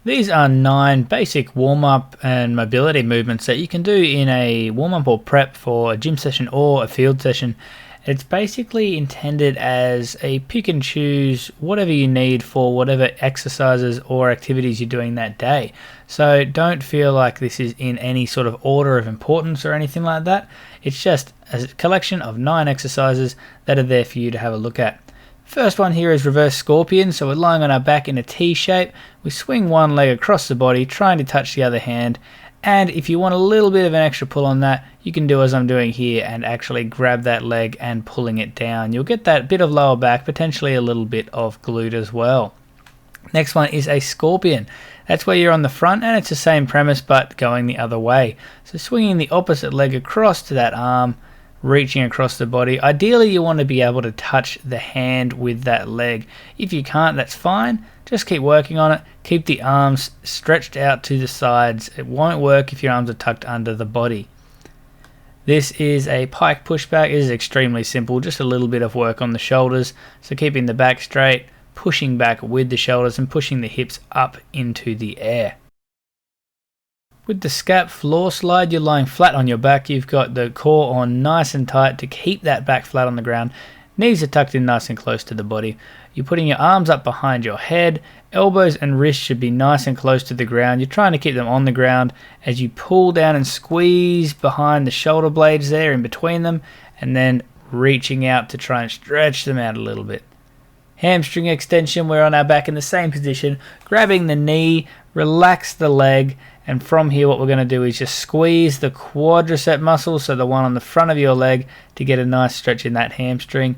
These are 9 basic warm-up and mobility movements that you can do in a warm-up or prep for a gym session or a field session. It's basically intended as a pick and choose whatever you need for whatever exercises or activities you're doing that day. So don't feel like this is in any sort of order of importance or anything like that. It's just a collection of 9 exercises that are there for you to have a look at. First one here is reverse scorpion. So we're lying on our back in a T shape. We swing one leg across the body, trying to touch the other hand. And if you want a little bit of an extra pull on that, you can do as I'm doing here and actually grab that leg and pulling it down. You'll get that bit of lower back, potentially a little bit of glute as well. Next one is a scorpion. That's where you're on the front and it's the same premise but going the other way. So swinging the opposite leg across to that arm, reaching across the body. Ideally you want to be able to touch the hand with that leg. If you can't, that's fine. Just keep working on it. Keep the arms stretched out to the sides. It won't work if your arms are tucked under the body. This is a pike pushback. It is extremely simple, just a little bit of work on the shoulders. So keeping the back straight, pushing back with the shoulders and pushing the hips up into the air. With the Scap floor slide, you're lying flat on your back. You've got the core on nice and tight to keep that back flat on the ground. Knees are tucked in nice and close to the body. You're putting your arms up behind your head. Elbows and wrists should be nice and close to the ground. You're trying to keep them on the ground as you pull down and squeeze behind the shoulder blades there in between them, and then reaching out to try and stretch them out a little bit. Hamstring extension, we're on our back in the same position, grabbing the knee, relax the leg, and from here what we're going to do is just squeeze the quadricep muscle, so the one on the front of your leg, to get a nice stretch in that hamstring.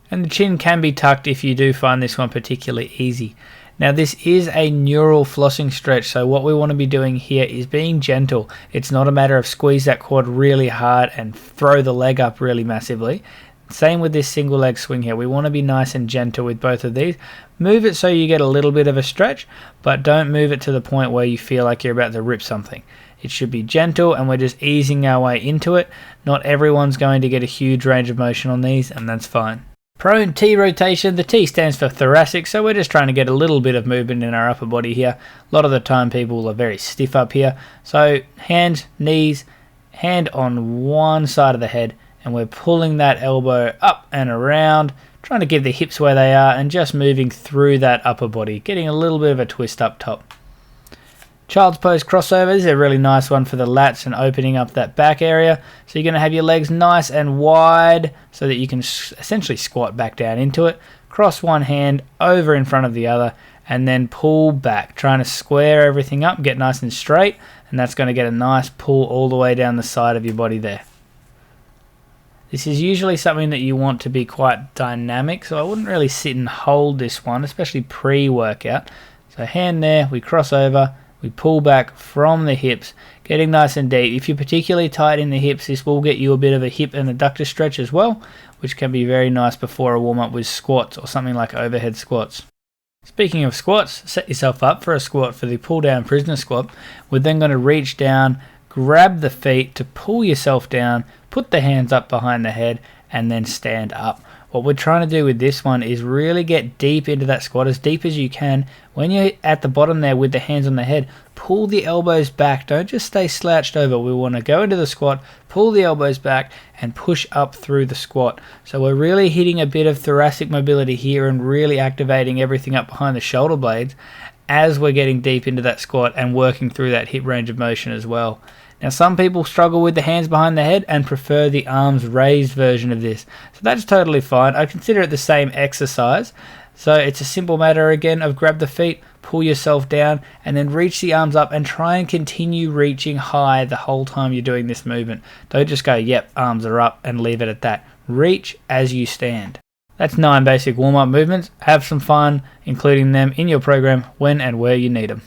And the chin can be tucked if you do find this one particularly easy. Now this is a neural flossing stretch, so what we want to be doing here is being gentle. It's not a matter of squeeze that quad really hard and throw the leg up really massively. Same with this single leg swing here. We want to be nice and gentle with both of these. Move it so you get a little bit of a stretch, but don't move it to the point where you feel like you're about to rip something. It should be gentle and we're just easing our way into it. Not everyone's going to get a huge range of motion on these, and that's fine. Prone T rotation. The T stands for thoracic, so we're just trying to get a little bit of movement in our upper body here. A lot of the time people are very stiff up here. So hands, knees, hand on one side of the head, and we're pulling that elbow up and around, trying to give the hips where they are and just moving through that upper body, getting a little bit of a twist up top. Child's pose crossover. This is a really nice one for the lats and opening up that back area. So you're going to have your legs nice and wide so that you can essentially squat back down into it. Cross one hand over in front of the other and then pull back, trying to square everything up, get nice and straight, and that's going to get a nice pull all the way down the side of your body there. This is usually something that you want to be quite dynamic, so I wouldn't really sit and hold this one, especially pre-workout. So hand there, we cross over, we pull back from the hips, getting nice and deep. If you're particularly tight in the hips, this will get you a bit of a hip and adductor stretch as well, which can be very nice before a warm-up with squats or something like overhead squats. Speaking of squats, set yourself up for a squat for the pull-down prisoner squat. We're then going to reach down, grab the feet to pull yourself down, put the hands up behind the head, and then stand up. What we're trying to do with this one is really get deep into that squat, as deep as you can. When you're at the bottom there with the hands on the head, pull the elbows back. Don't just stay slouched over. We want to go into the squat, pull the elbows back, and push up through the squat. So we're really hitting a bit of thoracic mobility here and really activating everything up behind the shoulder blades as we're getting deep into that squat and working through that hip range of motion as well. Now some people struggle with the hands behind the head and prefer the arms raised version of this. So that's totally fine. I consider it the same exercise. So it's a simple matter again of grab the feet, pull yourself down, and then reach the arms up and try and continue reaching high the whole time you're doing this movement. Don't just go, yep, arms are up, and leave it at that. Reach as you stand. That's 9 basic warm-up movements. Have some fun including them in your program when and where you need them.